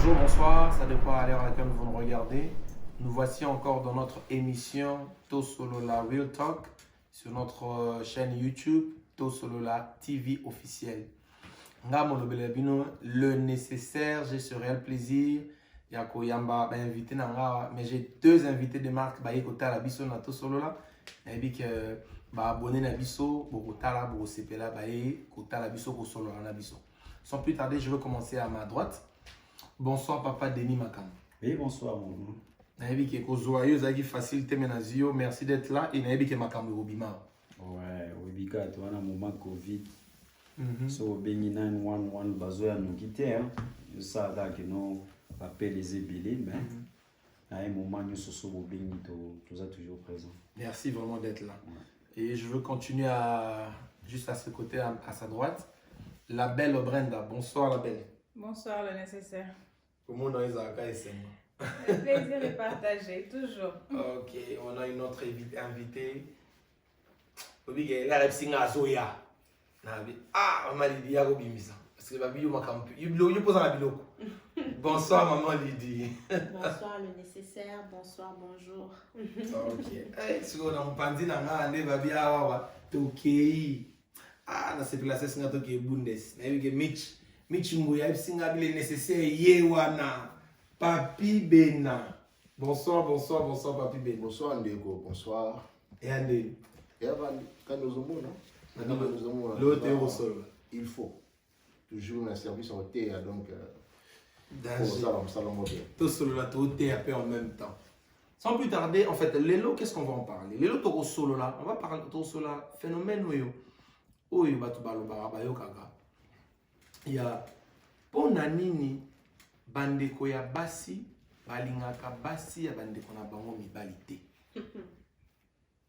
Bonjour, bonsoir, ça dépend à l'heure à laquelle vous nous regardez. Nous voici encore dans notre émission Tosolola Real Talk sur notre chaîne YouTube Tosolola TV officielle. Le nécessaire, j'ai ce réel plaisir. Yako Yamba invité nanga, mais j'ai deux invités de marque ba yekota la biso na Tosolola. Et que ba abonné na biso, bokota la bo sepela ba yekota la biso ko solola na biso. Sans plus tarder, je veux commencer à ma droite. Bonsoir papa Denis Makam. Oui, bonsoir mon. Naebi ke ko joyeux zaki facilité menazio, merci d'être là et naebi ke Makam Robima. Ouais, Webika tu as un moment Covid. So bengi 911 bazoya nous quitter hein. Ça là que non appel les ébélés mais à un moment nous so bengi tu as toujours présent. Merci vraiment d'être là. Ouais. Et je veux continuer à juste à ce côté à sa droite. La belle Brenda. Bonsoir la belle. Bonsoir le nécessaire. Comment on est Le plaisir est partagé, toujours. Ok, on a une autre invitée. La repsinga Zoya. Ah, maman Lydie, ya robimisa. Parce que babi yo makampu. Yo pose la biloko. Bonsoir maman Lydie. Bonsoir le nécessaire, bonsoir, bonjour. Ok. Eh, si on a un pandi na ngande babi awa tokei. Ah, na se place singa toke bundes. Na yike Mitch Mouya singa bile nécessaire yewana. Papi Bena. Bonsoir, bonsoir, bonsoir Papi Bena. Bonsoir Ndego, bonsoir. Et Andé. Et avant, quand nous sommes là, l'autre est au sol. Il faut toujours un service en thé, donc tout solo là, tout TAP en même temps. Sans plus tarder, en fait, Lélo, qu'est-ce qu'on va en parler? Lélo Toro Solo là, on va parler de Toro Solo là, phénomène où il va tout balo barabayo kaga. Il y a Ponanini, bandeko ya basi, balingaka basi ya bandeko na bango mibalite.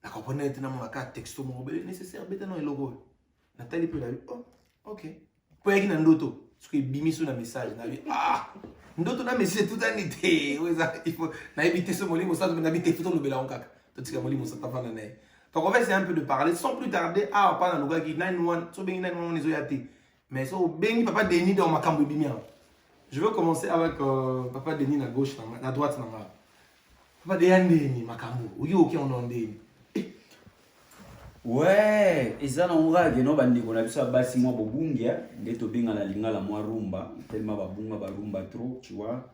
La comprenez maintenant mon cas texto mon bébé nécessaire bête non logo. Nathalie peut la vie. Oh, ok. Pour y aller ndoto, parce que bimi sur un message na vie. Ah, ndoto na message tout en été. Ouais ça, il faut na éviter ce molimo ça na éviter photo le bela en caca. Tout ce que molimo ça ta fana né. Donc on va essayer un peu de parler sans plus tarder. Ah, pas dans le gars qui 91, so bengi 91 les oyati. Mais so bengi papa Denis dans ma cambo bimia. Je veux commencer avec papa Denis à gauche, à droite. Papa Denis, Makambo. Oui, ok, on en dit. Ouais, et ça on va que non bandi qu'on a vu ça basi moi bobungia, ndeto benga na lingala moi rumba, tellement ba rumba trop, tu vois.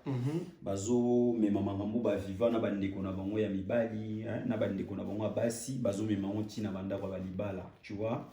Bazo me mama ngambo ba viva na bandi qu'on a bango ya mibali, na bandi qu'on a bango basi, bazo me mama tina banda kwa balibala, tu vois.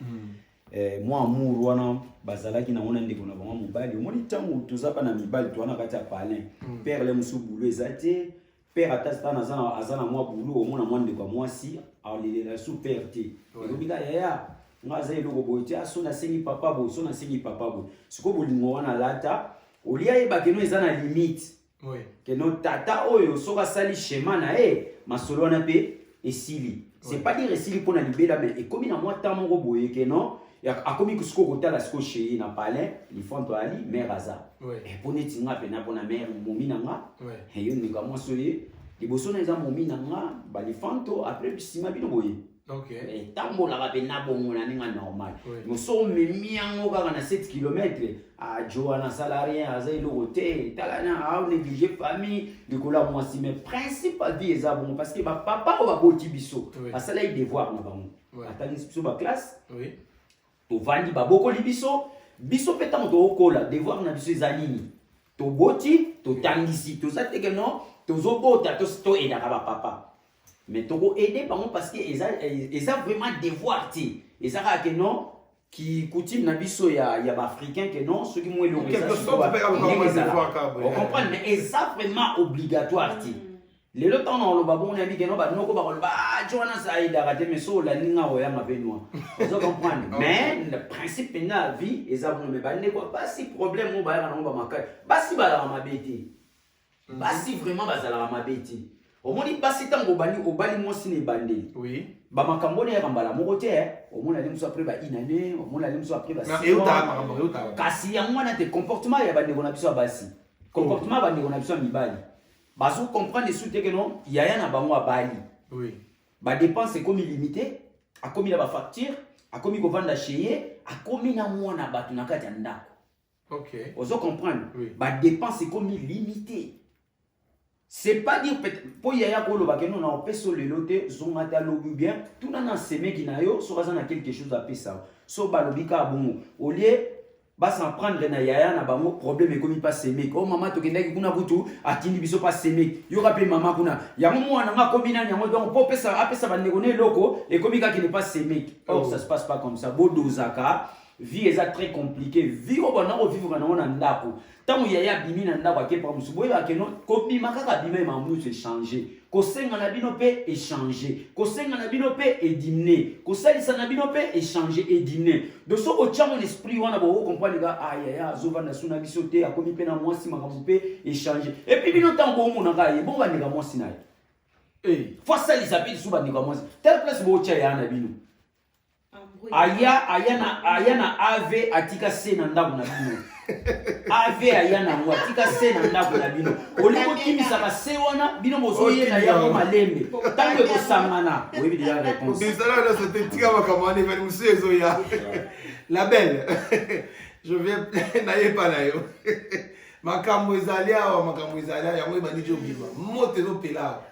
Moi amour wana bazalaki na ona ndeko na bango mobali omoni tango tozapa na mibali to wana kati ya palin père le musu boulot ezate père atasta na azana moi boulot omona moi ndeko mwasi alele sous père te obika yaya ngaza eloko boite aso na sengi papa bo so na sengi papa bo siko bolingo wana lata olia yeba keno ezana limite oui keno tata oyo soka sali schéma na masolo wana pe esili c'est pas dire esili pona libela mais ekomi na moi tamo go boye keno a commis que ce qu'on a la scoche chez na palais ils font to ali mère aza et pone tinga pe na pona mère momi nanga et yo ninga moi soye les bosso na za momi nanga ba les fanto après bisima bino boye OK et tambo la pe na bongo na ninga normal mo so memi yango kaka na 7 km a Joana salarien aza ilo côté talana a négliger famille de cola moi si mais principal vie eza bon parce que ba papa o ba boti biso asala i devoir na bango atani biso ba classe to vandi baboko libiso biso peta moto okola devoir na biso ezalini to boti to tangisi to zateke non to zobota to eda ka papa mais to go aider bango parce que eza vraiment devoir ti ezaka que non qui coutume na biso ya ba africain que non ceux qui moi le quelque chose peut faire devoir ka on comprend mais eza vraiment obligatoire ti lelo temps on ba bon ami que non ba noko ba ba Joana Saïda raté mais so la ninga oya mabenwa vous comprendre mais le principe de la vie eza bon mais ba ne quoi pas si problème on ba ya na ba makai basi ba la mabeti basi vraiment ba za la mabeti au moni basi tango bani obali mo sine bande oui ba makambo ne ya kambala mo kote au moni ali muso après ba inane au moni ali muso après ba et uta makambo uta kasi ya mwana te comportement ya bande ko na biso basi comportement bande ko na biso mibali bazo comprendre les soutes que non il y a na bango abali oui ba dépense est comme illimité a commis la facture a commis ko vanda chez a commis na mwana batu na kati ya ndako Ok. Vous comprenez? Oui. Bah dépense est comme limité. C'est pas dire peut-être pour y aller pour le bac non on peut sur le loté zongata lobu bien tout dans semé qui na yo sur na quelque chose à ça. So balobika bon au lieu ba s'en prendre na yaya na bango problème est comme pas semé. Oh maman to kenda kuna butu atindi biso pas semé. Yo rappelle maman kuna ya mwana nga combina nyango donc pour pesa apesa ba nekone loko et comme ka qui n'est pas semé. Or ça se passe pas comme ça. Bodozaka vie est très compliquée. Vie au bonheur vivre na ndako. Tant il y a bimi na ndako ke pa musubo ya ke non ko bima kaka bima ma mu se changer. Ko senga na bino pe échanger. Ko senga na bino pe et dîner. Ko salisa na bino pe échanger et dîner. De ce ko tcha mon esprit wana bo comprendre ga aïe ya zova na suna biso te akomi pe na mwasi makambo pe échanger. Et puis bino tant ko mo na ga ye bon ba ndika mwasi na ye. Eh, faut salisa pe su ba ndika mwasi. Telle place bo tcha ya na bino. Ayana ave atika se na ndako na bino. Ave ayana ngo atika se na ndako na bino. Oliko kimisa ka se wana bino bozoye na ya malembe. Tango ko samana. Oui, bien la réponse. Bisala là c'était tika makamani va nous ezoya. La belle. Je viens naye pa na yo. Makambo ezalia wa makambo ezalia ya moi bandi jo bima. Mote no pela.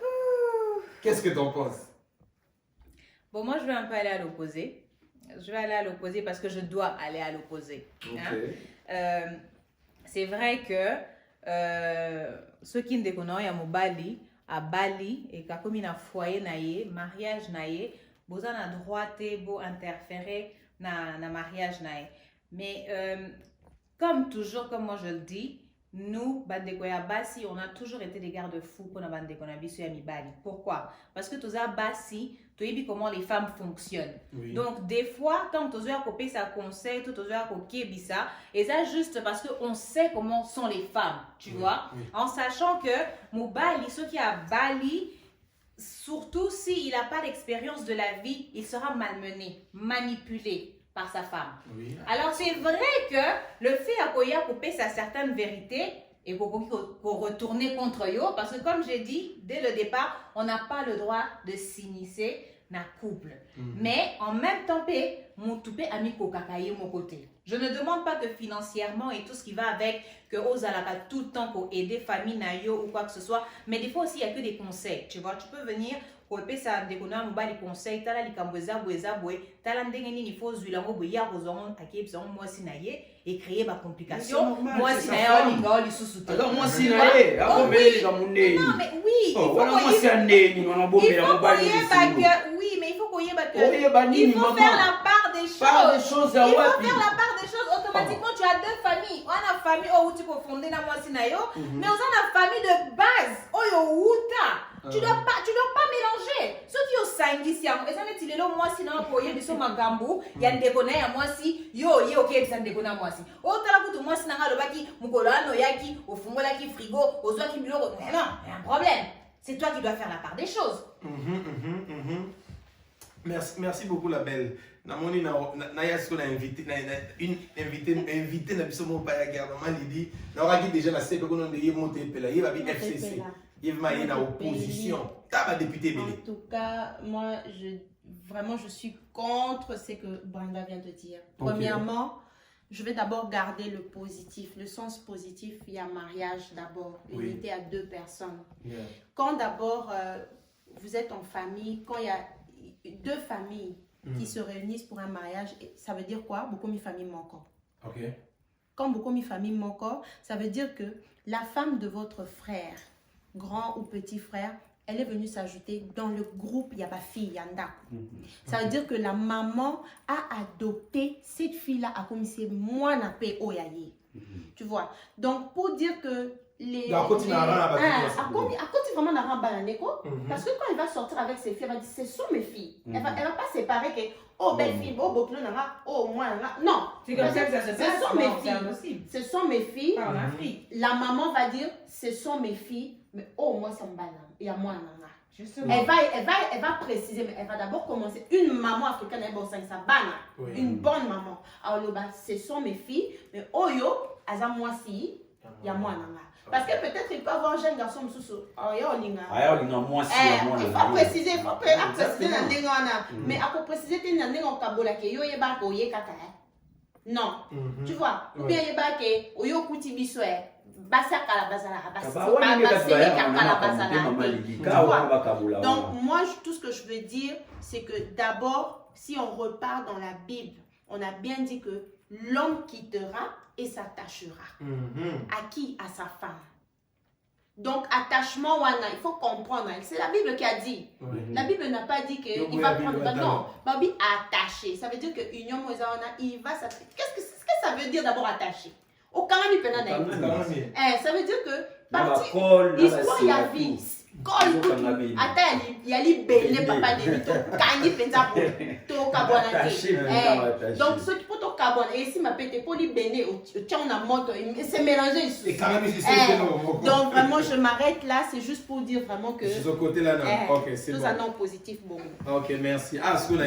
Qu'est-ce que t'en penses? Bon, moi, je vais un peu aller à l'opposé. Je vais aller à l'opposé parce que je dois aller à l'opposé. Okay. Hein? C'est vrai que ceux qui ne déconnent pas, il y a mon Bali, à Bali, et comme il y a un foyer, mariage, vous avez le droit de interférer dans le mariage. Mais comme toujours, comme moi je le dis, nous, Bandekoya Bassi, on a toujours été des garde-fous pour la Bandekoya Bissu et Bali. Pourquoi? Parce que tous les Bassi, tu sais comment les femmes fonctionnent. Oui. Donc, des fois, quand tu as copié sa conseil, tu as copié ça, et ça juste parce qu'on sait comment sont les femmes, tu vois, en sachant que mon Bali, ceux qui a Bali, surtout s'il n'a pas d'expérience de la vie, il sera malmené, manipulé par sa femme. Oui. Alors c'est vrai que le fait à Koya couper sa certaine vérité et pour retourner contre yo, parce que comme j'ai dit dès le départ, on n'a pas le droit de s'initier dans le couple. Mais en même temps, mon toupé a mis kokakaye mon côté. Je ne demande pas que financièrement et tout ce qui va avec, que Ozalaka tout le temps pour aider famille nayo ou quoi que ce soit, mais des fois aussi il n'y a que des conseils. Tu vois, tu peux venir pour ça déconner mon bas les conseils, t'as la likamboza boeza boé, t'as la ndengeni il faut zuilango boya rozon akebson moi sinaye et créer ma complication. Moi sinaye olinga oli susuté. Alors moi sinaye, akombele ga munene. Non mais oui, il faut moi sinaye, on a bombé la mobile. Oui, mais il faut qu'on y ait il faut faire la part des choses. Il faut faire la part des choses. Automatiquement, tu as deux familles. On a famille où tu peux fonder dans moi sinayo, mais on a la famille de base. Oyo wuta. Tu dois pas mélanger. Ceux qui ont sangi si ils ont été là moi si non pour y biso magambo, ya ndekona ya moi si yo OK bisa ndekona moi si. O tala kutu moi si nanga lobaki mukolo ano yaki ofungola ki frigo, ozwa ki biloko. Non, il y a un problème. C'est toi qui dois faire la part des choses. Merci beaucoup la belle. Namoni na yasko na invité invité na biso mo pa ya guerre maman Lydie. Na oraki déjà na CP kono de monter pela yeba bi FCC. Yves Maïe na opposition. T'as député Bélé. En tout cas, moi je suis contre ce que Brenda vient de dire. Okay. Premièrement, je vais d'abord garder le positif, le sens positif. Il y a mariage d'abord, unité à deux personnes. Yeah. Quand d'abord vous êtes en famille, quand il y a deux familles qui se réunissent pour un mariage, ça veut dire quoi? Beaucoup de familles manquent. Okay. Quand beaucoup de familles manquent, ça veut dire que la femme de votre frère, grand ou petit frère, elle est venue s'ajouter dans le groupe Yabafi Yanda. Ça veut dire que la maman a adopté cette fille-là à comme c'est moi n'a pas oyaye. Tu vois. Donc pour dire que les à côté vraiment n'a pas parce que quand elle va sortir avec ses filles, elle va dire ce sont mes filles. Elle va pas séparer que oh belle fille, oh beau oh moi non. C'est comme ça que ça se passe. Ce sont mes filles. Ce sont mes filles. En Afrique. La maman va dire ce sont mes filles, mais oh moi ça me balance. Il y a moi nana. Elle va préciser, mais elle va d'abord commencer. Une maman africaine, elle bosse ça banane. Une bonne maman. Alors ce sont mes filles, mais oh yo, aza moi si, il y a moi nana. Parce que peut-être il peut avoir un jeune garçon il faut préciser, il faut préciser dans mais à préciser que dans kabola ke yo yeba ko ye kaka. Non. Tu vois? Ou bien les baquets, ou yo kuti bisoué. Basa kalabazala, donc moi tout ce que je veux dire c'est que d'abord si on repart dans la Bible on a bien dit que l'homme quittera et s'attachera à qui? À sa femme. Donc attachement wana il faut comprendre c'est la Bible qui a dit. La Bible n'a pas dit que il va prendre non babi attaché ça veut dire que union mozawana il va s'attacher. Qu'est-ce que ça veut dire d'abord attaché? Au Canada, ça veut dire que parti l'histoire y a vie. Attends, il y a libellé papa de lui, kangi penza to kabwana te. Donc ce qui peut to kabwana et si ma pète pour libéner tiens on a moto c'est mélangé. Donc vraiment je m'arrête là, c'est juste pour dire vraiment que ce côté là non. OK, c'est bon. Tout ça non positif bon. OK, merci. Ah, ce qu'on a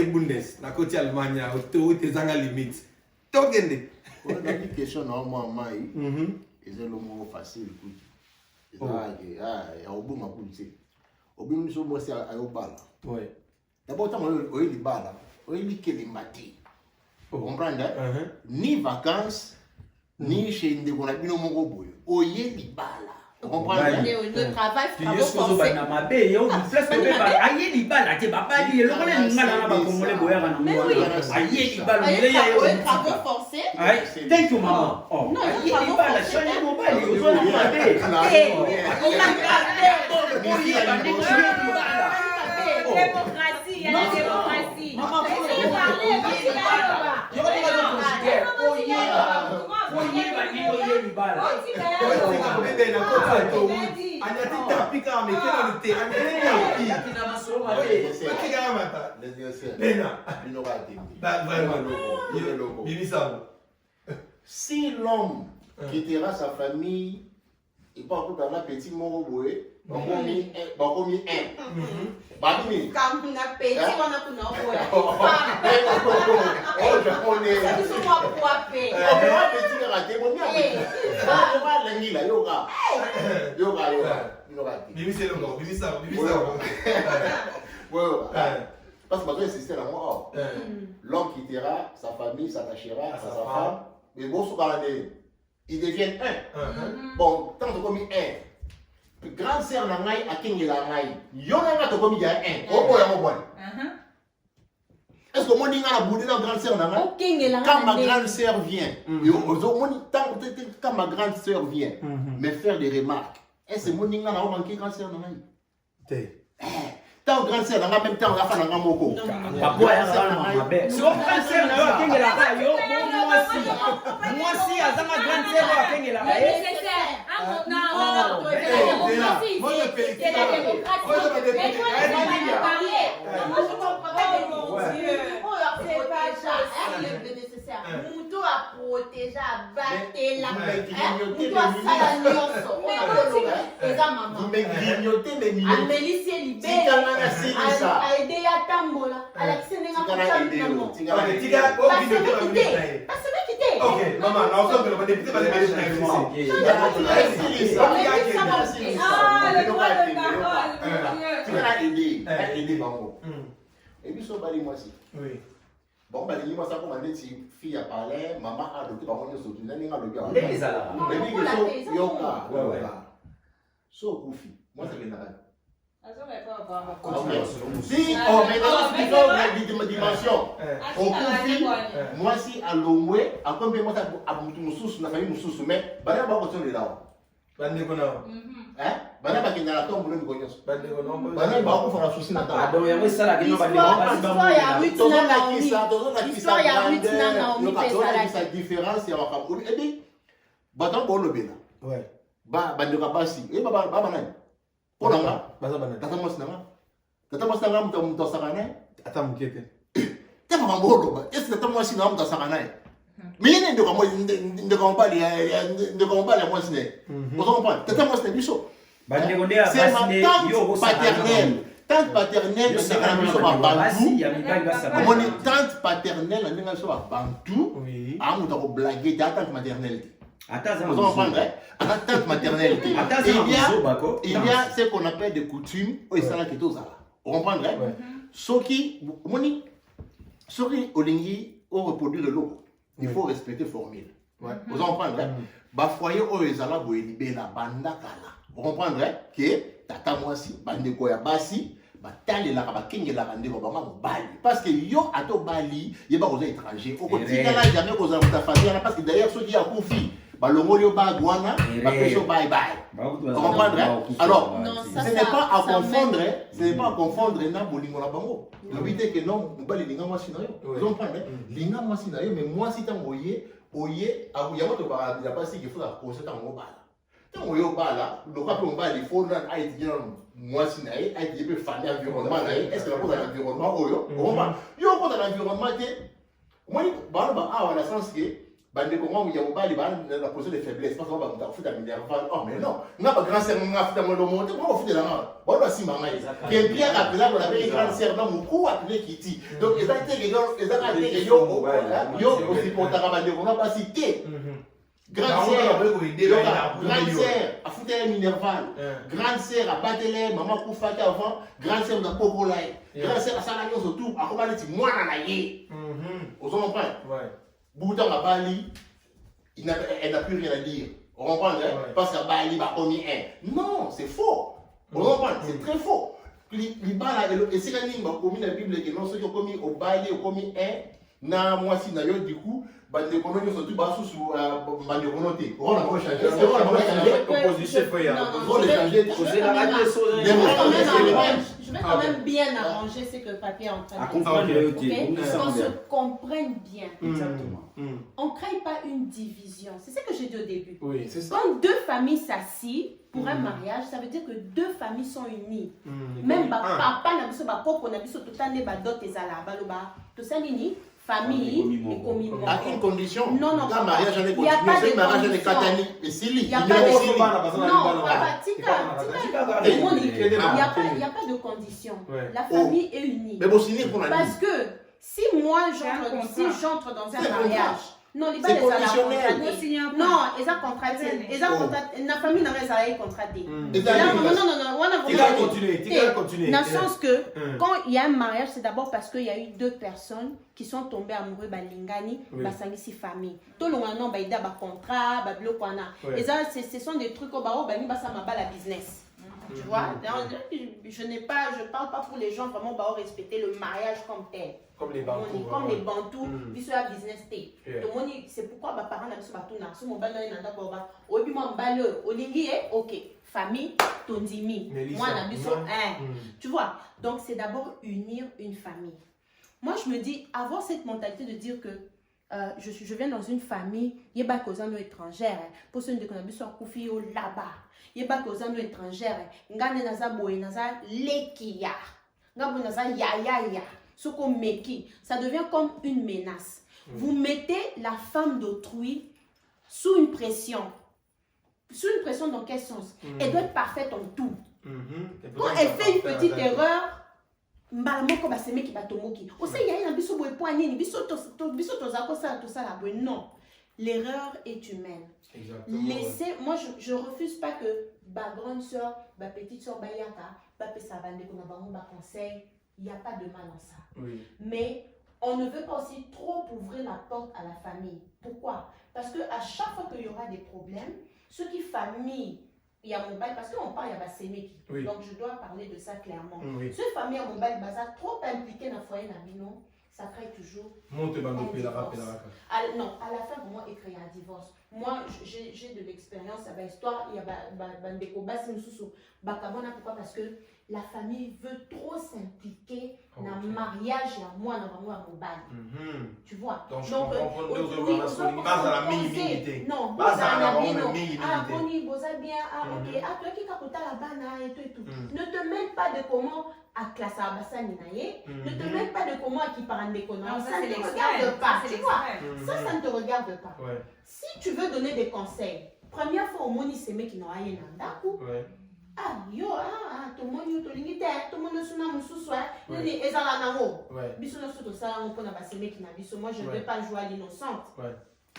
Bundes, na côté Allemagne, au tes anga limite. Togende. On a une question normalement, et c'est le mot facile. Il y a au bout de ma police. Au bout de moi, c'est à Obala. D'abord, on est bala, on est les matis. Vous comprenez? Ni vacances, ni chez une décoration, ni mon robot. On est les bala. Vous comprenez? Le travail, forcé. Thank you, maman. Non, démocratie, il y a la démocratie. Si l'homme quittera sa famille, il part dans la petite moroboué, il va commis un. Babimi. Quand on a payé, on a tout Oh, je connais. C'est moi pour payer. On va petit raté, mon gars. On va l'envie là, yoga. Bibi c'est le nom, Bibi ça. Parce que maintenant, c'est là, moi. L'homme quittera sa famille, s'attachera à sa femme. Mais bon, ils deviennent un. Bon, tant que commis un. Grande sœur nangai a kingi la ngai. Yonanga to commis un. Oh boy, oh boy. Est-ce que mon dinga la boudé dans grande sœur nangai? Quand ma grande sœur vient, quand ma grande sœur vient me faire des remarques, est-ce que mon dinga la manqué grande sœur nangai? Tant grande sœur nangai même temps la fa nangai moko. Papa ya grande sœur na kingi la ngai yo moi si azama grande sœur wa kingi la ngai. Mouto a protégé, a battu la Mouto a salanioso. Et ça, maman. Mais grignoter, mais a Mélicie libéré. A aidé à Tambola. A la Sénégal pour ça, finalement. Ok, maman, là, on va député parce que le droit de parole. Tu vas aider, maman. Et puis, ça va aller moi aussi. Oui. Bon, bah, dis-moi ça comme on dit, fille a parlé, maman a adopté, par contre, il y a un adopté. Les ala. Mais oui, il y a un so Koufi, moi c'est général. Si, oh, mais dans une dimension, au Koufi, moi si à l'Omoué, à combien moi à Moussous, n'a pas eu Moussous, mais, bah là, on va continuer là. Bana ba kinala to mbule mkonyoso bana ba ko fara susi na ta ado ya mwisala kino ba histoire ya witina na omi pesa la différence ya wakabuli et puis baton bo lobela ouais ba bandika basi e baba nani onanga baza bana tata mosnanga muto sakana ata mukete te mama bolo ba est-ce que tata mosi na muto sakana mais il ne comprend pas moi c'est vous comprenez tata mosna biso c'est ma tante paternelle. Tante paternelle, c'est un peu sur Bantou. Mon tante paternelle, c'est un peu sur Bantou. Ah, on doit blaguer de tante maternelle. Vous comprenez? Tante maternelle. Il y a ce qu'on appelle des coutumes. Vous comprenez? Ce qui, Olingi, on reproduit le logo. Il faut respecter formule. Ouais. Vous comprenez? Bah foyer au ezala boyelibe na banda kala. Vous comprenez que tata mwasi bande ko ya basi batali la ba kinge la bande ko ba bali parce que yo ato bali yeba ko étranger au quotidien là jamais ko za ta famille parce que d'ailleurs ceux qui a confié balongoli au ba guana ba peso bye bye. Vous comprenez? Alors ce n'est pas à confondre, ce n'est pas à confondre na bolingo na bango. Le but est que non bali linga mwasi na yo. Vous comprenez? Linga mwasi na yo mais mwasi tangoye oye abuyama to ba ya pasi qu'il faut la procéder en bala. Tant oyo bala, le quoi on bala il faut na aïe dire moi si na aïe dire famille environnement na est-ce que la cause de l'environnement oyo on va yo cause de l'environnement que moi ba a la sens que bande ko ngam ya bala ba la position de faiblesse parce que ba muta futa minerval oh mais non n'a pas grand sœur nga futa mo lo monter ko futa la nga ba lo si manga que bien appelé la avec grand sœur na mu ko appelé kiti donc exactement que yo aussi pour ta bande ko na pas cité. Grande sœur, a foutu un minerval. Grande sœur a battu les maman Koufaki avant. Grande sœur de Popolaï. Grande sœur a salagné surtout. A comment dit moi na naïe. Vous comprenez? Bouton a Bali, elle n'a plus rien à dire. Vous comprenez? Parce que Bali va commis un. Non, c'est faux. Vous comprenez? C'est très faux. Les balles et c'est quand ils ont commis la Bible que non ceux qui ont commis au Bali ont commis un. Na moi si na yo du coup bande kono surtout ba sous bande kono te on a pas changé on a pas changé opposition faut y aller on a changé je vais quand même bien arranger ce que papier est en train de dire qu'on se comprenne bien. Exactement. On ne crée pas une division, c'est ce que j'ai dit au début. Oui, c'est ça. Quand deux familles s'assient pour un mariage, ça veut dire que deux familles sont unies. Même papa n'a pas de propre, n'a pas de dot et zala, baloba, tout ça nini. Famille et commis. À une condition. Non, non, la mariage en est il n'y a pas de mariage en est condition. Katani et Sili. Il n'y a pas de non, il n'y a pas de condition. La famille est unie. Mais bon, signer pour la parce que si moi j'entre dans un mariage, non, c'est conditionnel. Non, ils ont contracté. La famille n'a pas contracté. Non, Tu vas continuer. Dans le sens que quand il y a un mariage, c'est d'abord parce qu'il y a eu deux personnes qui sont tombées amoureux de Lingani, de famille. Tout le monde a un contrat, et ça, ce sont des trucs au barreau, la business. Tu vois, je parle pas pour les gens vraiment respecter le mariage comme tel. Comme les Bantous. Comme les Bantous, ils sont à business té. C'est pourquoi mes parents n'ont pas tout n'a. Si mon bal n'a pas d'abord, au puis mon bal, au lingi ok, famille, tondimi. Moi n'a biso tu vois. Donc c'est d'abord unir une famille. Moi je me dis avoir cette mentalité de dire que je viens dans une famille, il y a pas cause nos étrangères pour ceux qui connaissent pas koufi au là-bas. Il y a pas cause nos étrangères. Ngane naza boy naza lekia. Ngabo naza ya. Ça devient comme une menace. Vous mettez la femme d'autrui sous une pression. Sous une pression dans quel sens? Elle doit être parfaite en tout. Quand elle fait une petite erreur, non, l'erreur est humaine. Laissez, moi je refuse pas que ma grande soeur, ma petite soeur, conseil. Il n'y a pas de mal en ça. Mais on ne veut pas aussi trop ouvrir la porte à la famille. Pourquoi? Parce qu'à chaque fois qu'il y aura des problèmes, ceux qui famille, il y a mon bail, parce qu'on parle, il y a Basémeki. Donc je dois parler de ça clairement. Ceux famille à mon bail, trop impliqué dans le foyer Nabino, ça crée toujours. Non, à la fin, pour moi, il crée un divorce. Moi, j'ai de l'expérience avec l'histoire. Il y a Bandeko Basimsusu. Bakabona, pourquoi? Parce que la famille veut trop s'impliquer dans le mariage et à moi, dans mon bail. Tu vois? Donc, ne te mêle pas de comment à classe à Bassani Naye, ne te mêle pas de comment à qui parle des conneries. Ça ne te regarde pas. Tu vois? Ça ne te regarde pas. Si tu veux donner des conseils, première fois au monde, c'est qui n'ont rien d'acoup. Ah, yo, tout le monde, tout le monde, moi, je ne vais pas jouer à l'innocente.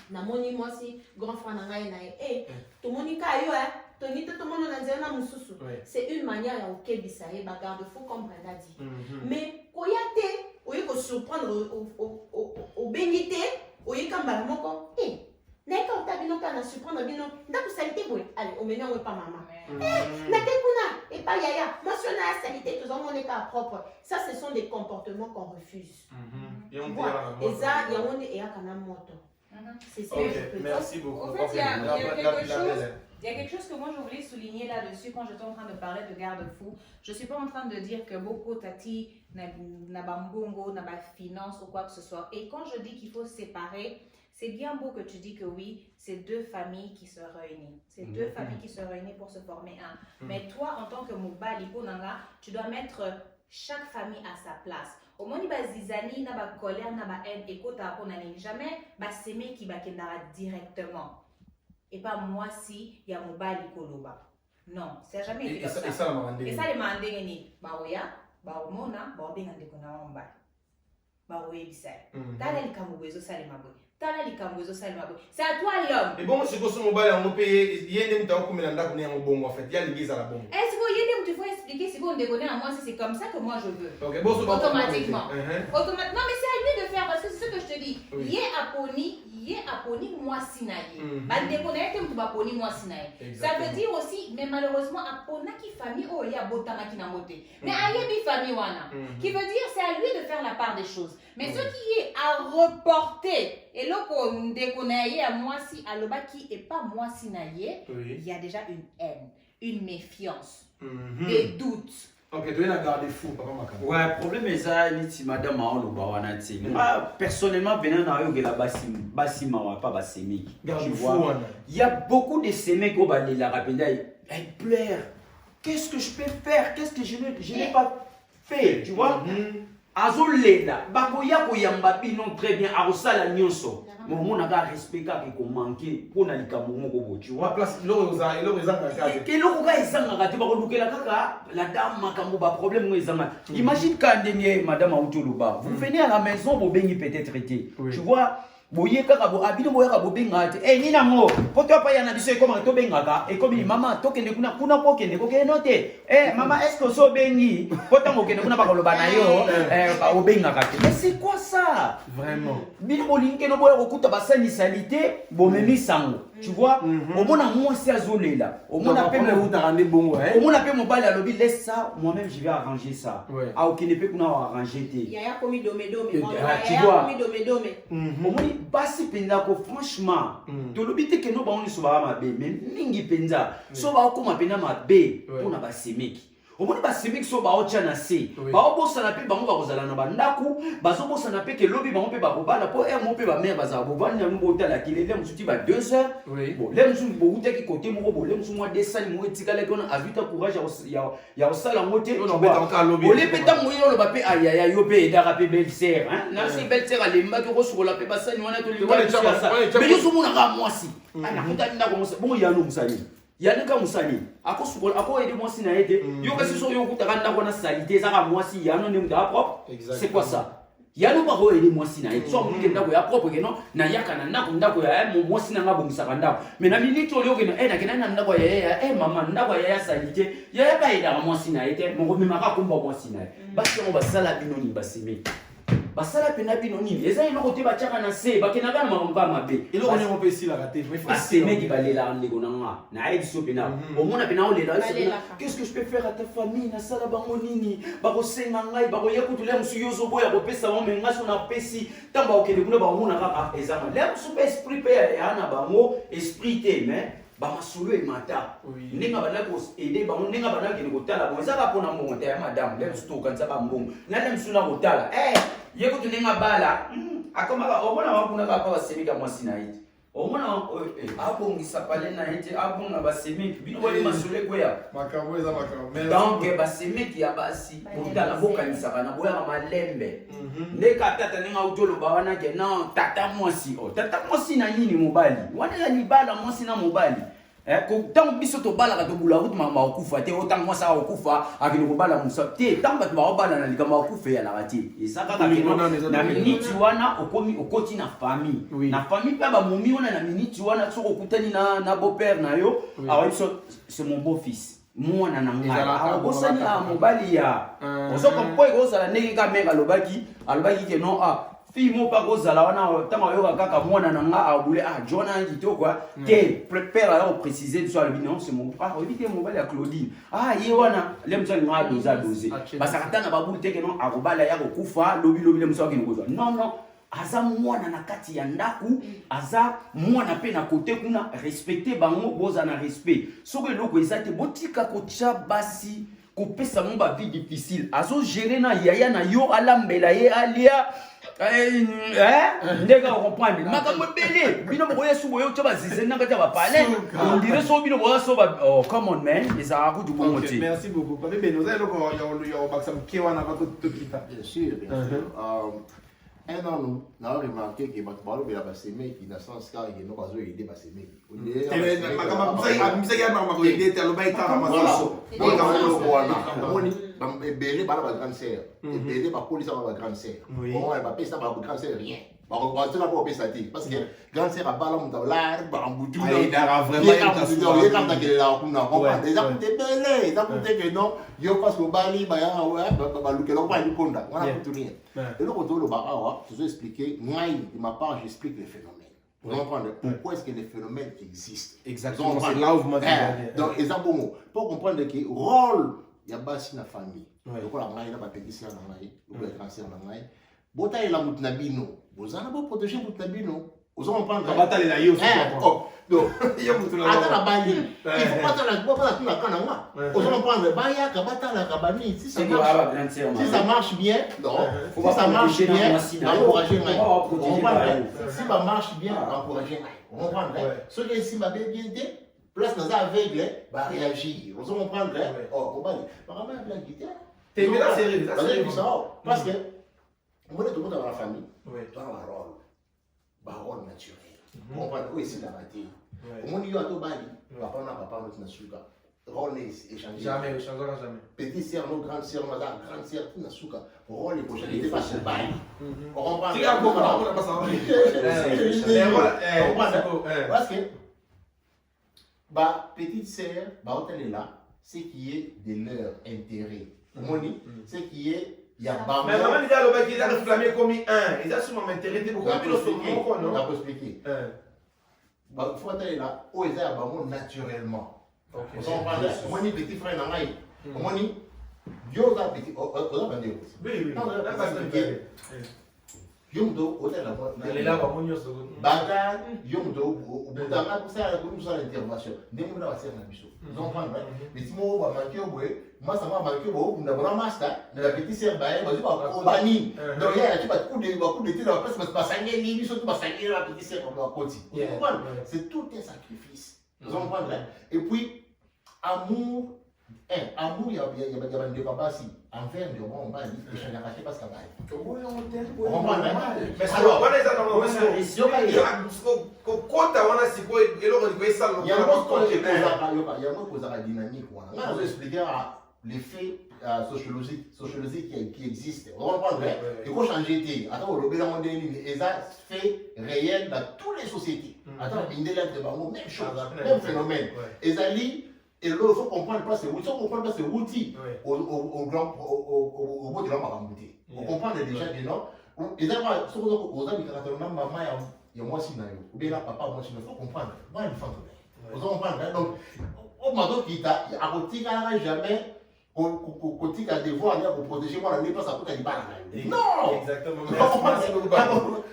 Namoni moi si grand frère nangai nae tout le monde c'est une manière à okebisa et bagarde fou comme Brenda dit mais koyate oye ko surprendre au bénité oyeka mbala moko naika ota bino mpe na surprendre bino ndako salite boye allez omeni yango epa mama nake kuna epa yaya mwasi oyo na ya salite tozomoneka propre. Ça ce sont des comportements qu'on refuse. Eza yango nde eyaka na moto. C'est ça. Merci beaucoup. En fait, il y a quelque chose que moi je voulais souligner là-dessus quand j'étais en train de parler de garde-fou. Je ne suis pas en train de dire que beaucoup tati n'a pas mbongo, n'a pas finance ou quoi que ce soit. Et quand je dis qu'il faut séparer, c'est bien beau que tu dis que oui, c'est deux familles qui se réunissent. C'est deux familles qui se réunissent pour se former un. Mais toi, en tant que Mobali Ponanga, tu dois mettre chaque famille à sa place. Au moins, zizani, na ba colère, na ba haine, écoute, jamais ba s'aimer qui ba kendara directement. Et pas moi si il y a Mobali Koloba. Non, c'est jamais été comme ça. Et ça, les mandés, ni ba oya, ba omona, ba obenga ndekona wamba. Ba oye bisai. Tala likamugwezo sale mabwe. C'est à toi l'homme. Et bon, je suis sur mon balai, on peut payer. Il y a des gens qui ont bon en fait. Il y a l'église à la bombe. Est-ce que tu faut expliquer si vous me déconnez à moi, si c'est comme ça que moi je veux. Okay, bon, automatiquement. Non, mais c'est à lui de faire parce que c'est ce que je te dis. Yé aponi moi sinaye. Ba déconner que tu vas poni moi sinaye. Ça veut dire aussi, mais malheureusement, apona qui famille oh ya botama qui n'a moté. Mais ayebi famille wana. Qui veut dire c'est à lui de faire la part des choses. Mais ce qui est à reporter, et là qu'on déconne à moi si à l'oba qui est pas moi si naïe, il y a déjà une haine, une méfiance, des doutes. Ok, tu es la garde-fou, papa Makam. Ouais, le problème est ça, ni madame Aoloba wanati. Moi, personnellement, venant à eux, la basima wa pas basémique. Garde-fou, il y a beaucoup de sémiques au bas de la rapide. Elle pleure. Qu'est-ce que je peux faire? Qu'est-ce que je n'ai pas fait? Tu vois? Azolela, bakoya koyamba bino très bien, arosala nyonso. Mon a respect qui ko manquer pour na likambo moko tu vois. Place l'oza et l'oza ngaka. Et l'oza ezanga ngati ba kolukela kaka la dame makambo ba problème ngo ezanga. Imagine quand ndenge madame Autuluba, vous venez à la maison bo bengi peut-être été. Tu vois? Boye kaka bo abino boya ka bo bengate nina ngo poto pa yana biso ko ma to bengaka e comme maman to kende kuna ko kende ko ke note maman est-ce que so bengi poto ngo kende kuna ba koloba na yo ba o bengaka. Mais c'est quoi ça vraiment? Bino bolinke no boya ko kuta ba sanité bo memi sango. Tu vois? Au mona moi si azolela. Au mona pe mo utarande bongo au mona pe mo bali à lobby laisse ça moi-même je vais arranger ça. Ah ok ne peut kuna arranger té. Yaya komi domedome. Tu vois? Komi domedome. Basi penza ko franchement to lobite ke no ba on so ba mabe mais mingi penza so ba ko mapena mabe pona ba semeki omoni ba semeki so ba ocha na se ba obosa na pe bango ba kozala na bandaku bazo bosa na pe ke lobi bango pe ba kobala po mo pe ba mère baza bo vanya ngo tala kilele musuti ba 2 heures bon le musu bo uta ki côté mo bo le musu mo desali mo etikala ko na avita courage ya osala ngote no beta ka lobi o le peta mo yo lo ba pe aya yo pe edara pe belle sœur hein na si belle sœur alemba ko sukola pe basani wana to le mais yo so mona ka mwasi ana mutani na ko bon ya no musani Yannick Moussani, ako aider moi si na aidé. Yo kasi so yo kutaka ndako na salité zaka moi si yano ne mda propre. C'est quoi ça? Yano ba ko aider moi si na aidé. So mo ndako ya propre que non na yaka na ndako ya moi si na ngabo musaka ndako. Mais na minute yo ke na kena na ndako ya mama ndako ya salité. Ya ba aider moi si na aidé. Mo ko mimaka kumba moi si na. Basi on ba sala binoni basimi. Basala pena bino nini eza ino kote ba tchaka na se ba kenaka na mamba mabe ilo on est pesi la raté mais faut c'est mec ba lela ndeko na nga na ebiso pena au mona pena o lela qu'est-ce que je peux faire à ta famille na sala bango nini ba ko senga ngai ba ko yakutula musu yozo boya ko pesa mo menga so na pesi tamba okende kuna ba mona kaka ezama le musu pe esprit pe ya na bango esprit te mais ba masolo e mata ninga bana ko aider ba ninga bana ke ko tala bo ezaka pona monte ya madame le musu to kanza ba mbongo na le musu na ko tala yeko tunenga bala akoma omona wakuna baba basemika mwasi na hiti omona abongisa pale na hiti abonga basemiki bino wali masole kweya makambo eza makambo donc basemiki ya basi potala bokanisa bana boya malembe ndeka tata ninga utolo bawana ke non tata mwasi na nini mobali wana ya libala mwasi na mobali tant biso to bala ka to bula route mama okufa te autant moi ça okufa akino ko bala musa te tant ba ba bala na likama okufa ya la rati ezaka ka kino na minute wana okomi okoti na famille pa ba momi wana na minute wana so okutani na beau père na yo awa biso c'est mon beau fils mwana na ngai bosani a mobali ya ozo ko ko ozala ndenge ka meka alobaki ke non fille mo pas kozala wana tanga yo kaka mwana nanga abule John Angito quoi te prépare à préciser sur le bilan c'est mon éviter mon bali à Claudine ye wana le mso nga doser parce que tana babule te que non akobala ya kokufa lobi le mso akini kozwa non aza mwana na kati ya ndaku aza mwana pe na côté kuna respecter bango boza na respect soki eloko ezate botika kotia basi kopesa mo ba vie difficile azo gérer na yaya na yo alambela ye alia ndeka comprendre makambo belé bino mo yesu boyo to bazize na kati ba parler on dirait so bino boyo so ba oh come on man les arabu du bon côté. Merci beaucoup papi beno za eloko ya baksa mkewa na bato tokita bien sûr un an nous avons remarqué que Bakbalo il a passé mais qui dans ce sens car il n'a pas aidé passer mais belé par la grande sœur belé par police par la grande sœur on va pas ça par la grande sœur rien on va pas pas ça parce que grande sœur a pas l'homme là bamboutou il dara vraiment il est quand il là on comprend déjà coûté belé ça coûté que non yo parce que bali ba ya ba lukelo ba ni konda on a tout rien et le retour le barawa je vais expliquer moi de ma part j'explique les phénomènes. Vous comprenez pourquoi est-ce que les phénomènes existent. Exactement, c'est là où vous m'avez dit. Donc, pour comprendre que le rôle, il y a basi na famille. Donc, la maille, la petite sœur na maille, le grand sœur na maille. Bota la mutnabino. Vous en avez protéger mutnabino. Vous comprenez. La bataille là, il y a aussi. Donc, il y a la bali. Il faut pas te la cananga. Vous comprenez. Baya kabata la kabani. Si ça marche bien, non. Si ça marche bien, encourager maille. Si ça marche bien, encourager maille. Vous comprenez. Ceux qui sont bien dit, place dans un aveugle, va réagir. Vous comprenez. Oh, comment dire. Par rapport à la guitare. T'es bien là, c'est parce que on est tout le monde dans la famille. Dans la rôle. Parole naturelle. On va où est-ce la raté. Au monde, il y a tout bali. Papa, notre nasuka. Rôle est échangé. Jamais, changera jamais. Petit sœur, notre grande sœur, madame, grande sœur, tout nasuka. Rôle est prochain. Il n'est pas sur bali. On comprend. Tu as beaucoup, on n'a pas ça. Parce que, bah, petite sœur, bah, on est là, ce qui est de leur intérêt. Au monde, ce qui est. Il y a pas mais maman dit à qu'il a réclamé comme un. Il a sûrement intéressé beaucoup plus de on a pas expliqué. Il faut aller là, où ils ont naturellement. On s'en parle. Moi, ni petit frère n'a pas. Moi, ni Dieu a petit. On a pas dit. Oui. Non, on a pas expliqué. Yomdo, hôtel là. Elle est là, on va Baga, Yomdo, au bout d'un moment, ça a comme ça l'intervention. Dès que vous avez un bichot. Vous comprenez? Mais si moi, je vais manquer, moi, ça m'a manqué, vous avez un master, mais la petite sœur, vous avez un banni. Donc, il y a un coup de thé dans la place, mais pas ça, il y a surtout pas ça, il y a la petite sœur, on va continuer. Vous comprenez? C'est tout un sacrifice. Vous comprenez? Et puis, amour, il y a des papas ici. Envers le roi, on va dire que je n'ai raté parce qu'il y a on comprend. Mais alors, on est dans le il y a un cause à la dynamique. On va expliquer l'effet sociologique qui existe. On comprend. Il faut changer. Attends, le gouvernement est fait réel dans toutes les sociétés. Attends, il y a même chose, même phénomène. Et là, il faut comprendre pas ces outils au bout de l'homme. On comprend déjà que non. Et d'abord, ce que vous avez dit, maman, il y a moi si naïf. Ou bien là, papa, moi si naïf. Il faut comprendre. Moi, il faut comprendre. Vous comprenez. Donc, au moment qui t'a, à côté, jamais, côté à devoir aller pour protéger moi, la pas ça peut être pas. Non. Exactement. Merci beaucoup.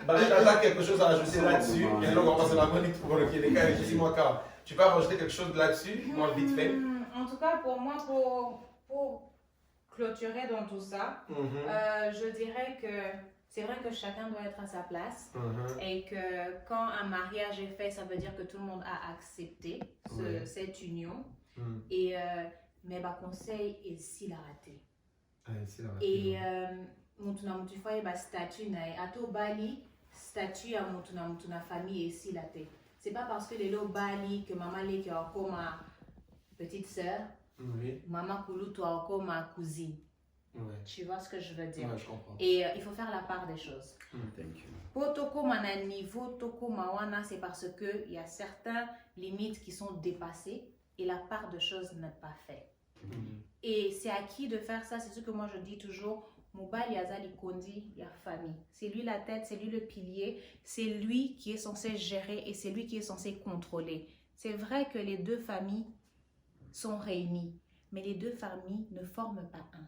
T'as quelque chose à ajouter là-dessus. Et donc, on va passer la main pour le Québec. Dis-moi, Carl. Tu peux rajouter quelque chose là-dessus, moi, vite fait? En tout cas, pour moi, pour clôturer dans tout ça, je dirais que c'est vrai que chacun doit être à sa place et que quand un mariage est fait, ça veut dire que tout le monde a accepté cette union. Et mais bah conseil est si la raté. Et tu vois bah statut na ato bali statut à mutuna famille et si la té. C'est pas parce que les lots bali que maman les qui a comme ma petite sœur, maman Koulou toi comme ma cousine. Tu vois ce que je veux dire? Je comprends. Et il faut faire la part des choses. Thank you. Pour toko mana niveau toko mawana, c'est parce que il y a certaines limites qui sont dépassées et la part de choses n'est pas faite. Et c'est à qui de faire ça? C'est ce que moi je dis toujours. Mobali azali kondi ya famille. C'est lui la tête, c'est lui le pilier, c'est lui qui est censé gérer et c'est lui qui est censé contrôler. C'est vrai que les deux familles sont réunies, mais les deux familles ne forment pas un.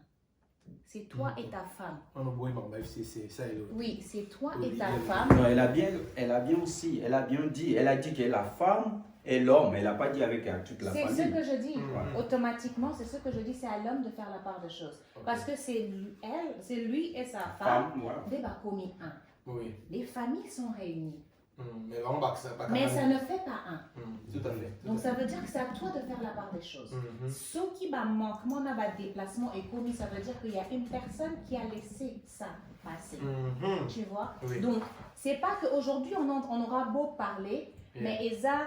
C'est toi et ta femme. C'est ça. Oui, c'est toi et ta Olivier. femme. Non, elle a bien aussi, elle a bien dit. Elle a dit que la femme et l'homme, elle n'a pas dit avec toute la C'est famille. ce que je dis. Voilà. Automatiquement, c'est ce que je dis, c'est à l'homme de faire la part des choses. Ok. Parce que c'est lui et sa Femme, femme, voilà. des commis un. Oui. Les familles sont réunies. Mais vraiment, bah, ça pas Mais ça ne fait pas un. Tout à fait. Donc ça veut dire que c'est à toi de faire la part des choses. Ce qui va manquement dans le déplacement est commis, ça veut dire qu'il y a une personne qui a laissé ça passer. Tu vois? Oui. Donc, c'est pas qu'aujourd'hui on aura beau parler, mais Eza,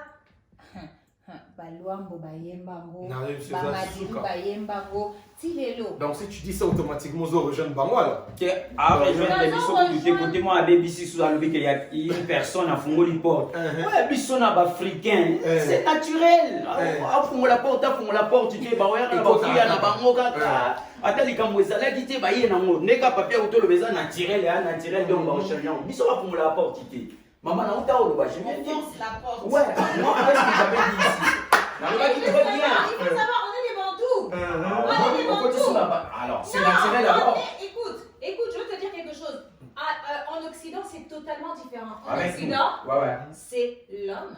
Baluambo Bayembango, Non, c'est ça, Bamadiru Suka. Bayembango, Tilelo. Donc si tu dis ça automatiquement, vous rejoignez Bango alors. À rejoindre les bisous pour tout côté, moi, à BBC, sous la qu'il y a une personne à Fungoli Porte. Ouais, bisous na africain. C'est naturel. À Fungola Porte, tu dis, bah ouais, la bafouille na bango kaka. Atali kamweza la dite ba yé nango. Neka papier auto le beza naturel, naturel donc ba ochanyan. Bisous à Fungola Porte ité. Maman na uta olo ba je viens dire. la porte. Ouais, moi qu'est-ce que j'avais dit ici? Na ba qui très bien. Il faut savoir, on est des bantous. On est des bantous. Alors, c'est naturel d'abord. Écoute, je veux te dire quelque chose. En Occident, c'est totalement différent. En Avec Occident, nous. Ouais. c'est l'homme,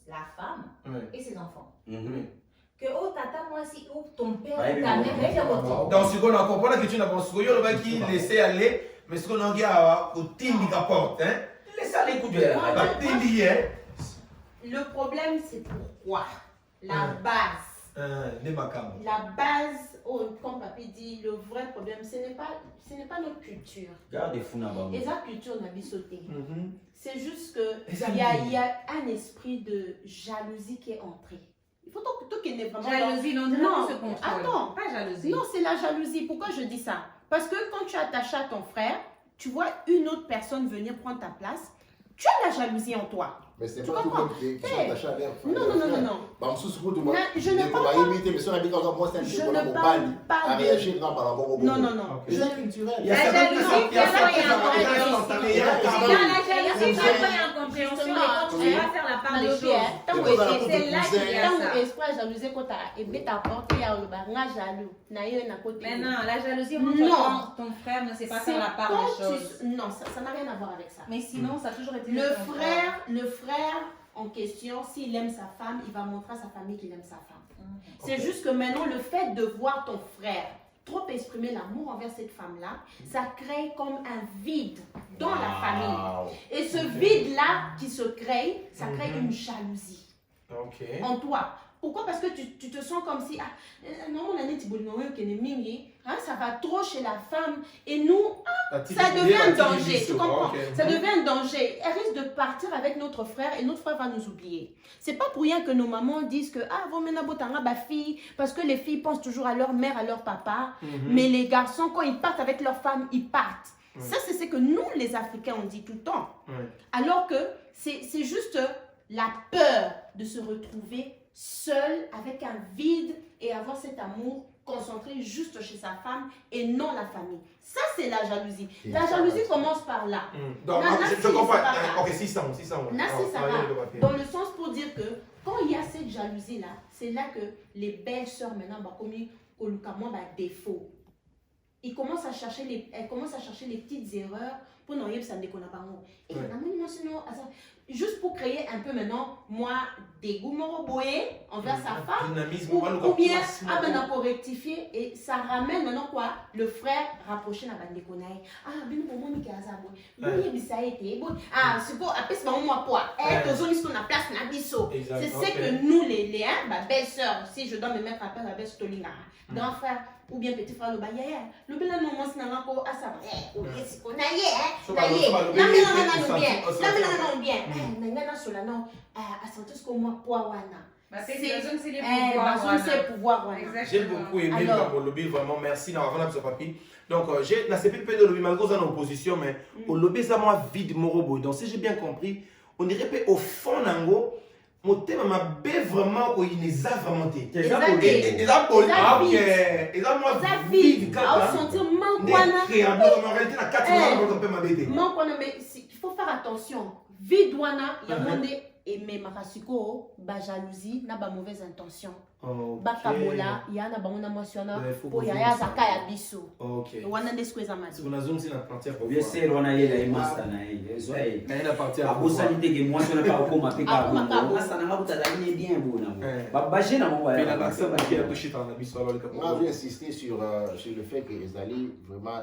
la femme et ses enfants. Que oh tata moi si ou ton père Ouais, ou ta oui, mère oui. est de Donc ce qu'on a compris que tu n'as pas souillé, on va qui laisser aller, mais ce qu'on a dit au team qui porte, hein. Laisse aller coup de la La team hier. Le problème, c'est pourquoi. La base. Les macabres. La base, comme Papi dit, le vrai problème, ce n'est pas notre culture. Garde fou na bango. Et sa culture n'a pas sauté. C'est juste Et ça, qu'il y a un esprit de jalousie qui est entré. Il faut tout qu'il n'est vraiment... jalousie, non, Non, se contrôle. attends. Pas jalousie. Non, c'est la jalousie. Pourquoi je dis ça? Parce que quand tu es attaché à ton frère, tu vois une autre personne venir prendre ta place, tu as la jalousie en toi. Mais c'est Tu pas tout le comprends? monde qui sont attachés à leur frère. Non. Bah, Je ne parle pas. Mais si on habite dans un point, c'est un Je peu ne comme parle Bali. pas À de... réagir dans par rapport au Non. Ok. C'est culturel. Il y a La certaines jalousie, personnes- il y a vraiment, il y a certaines un personnes problème. dans ta meilleure Dans parole. la jalousie, parfois il y a incompréhension, mais quand tu vas faire la part des choses, c'est là qu'il y a Tant ça. espoir jalousie quand tu as porté à nga jaloux na yo na côté. Maintenant, la jalousie, Non. quand ton frère ne sait pas faire la part des choses. Non, ça n'a rien à voir avec ça. Mais sinon, ça a toujours été Le frère en question, s'il aime sa femme, il va montrer à sa famille qu'il aime sa femme. C'est juste que maintenant, le fait de voir ton frère trop exprimer l'amour envers cette femme-là, ça crée comme un vide dans la famille. Et ce vide-là qui se crée, ça crée une jalousie en toi. Pourquoi? Parce que tu te sens comme si ça va trop chez la femme et nous, ça devient un danger. Tu comprends? Ça devient un danger. Elle risque de partir avec notre frère et notre frère va nous oublier. C'est pas pour rien que nos mamans disent que fille, parce que les filles pensent toujours à leur mère, à leur papa, mais les garçons, quand ils partent avec leur femme, ils partent. Ça, c'est ce que nous, les Africains, on dit tout le temps. Alors que c'est juste la peur de se retrouver seul avec un vide et avoir cet amour concentré juste chez sa femme et non la famille. Ça, c'est la jalousie. La jalousie commence par là. Donc, je comprends. Ok, 600. Dans le sens pour dire que quand il y a cette jalousie-là, c'est là que les belles-sœurs maintenant, comme défaut. Elles commencent à chercher les petites erreurs pour n'en ça ne connaît pas. Et juste pour créer un peu maintenant, moi, dégoût envers sa femme, ou bien pour rectifier, et ça ramène maintenant quoi? Le frère rapproché na bande konaï. Ah, bien pour moi, Nika Azabo. C'est pour appeler ce moment quoi? Les zones sont en place na biso. C'est ce que nous, les belles-sœurs, si je dois me mettre à place la belle Tolinga, grand frère, ou bien petit frère, le baïa, le bel non, moi, c'est un rapport à ça. Ou bien, c'est qu'on a j'ai beaucoup aimé le lobby, vraiment merci d'avoir fait ce papier. Donc, j'ai la CPP de lobby, malgré qu'on est en opposition, mais au lobby, ça m'a vide morobo. Donc, si j'ai bien compris, on dirait au fond, motema mabe vraiment ko ineza vraiment te. Eza bol Eza ok. vide. Eza moi Eza vide vide. kaka. Ao sentir manque Ne wana. créable comme en réalité na 4 mois ko pe mabe te. Manque wana, mais il faut faire attention. Vide wana, il y a monde et makasiko ba jalousie na ba mauvaise intention. Bakabola, il y a na bango na mwasiona po ya ya zaka ya biso. Ok. Wana ndesko eza mati. On a zoom si na partir pour Bien sûr, on a eu la master na ye. Zo e. na partir A bossa ni tege moi on a pas ko mape ka. Akoma ka bo. Master na ngabutala ni bien bona. Ba baje na mo mais ya. la personne qui a touché dans la biso alors le Moi, je vais insister sur le fait que Ezali vraiment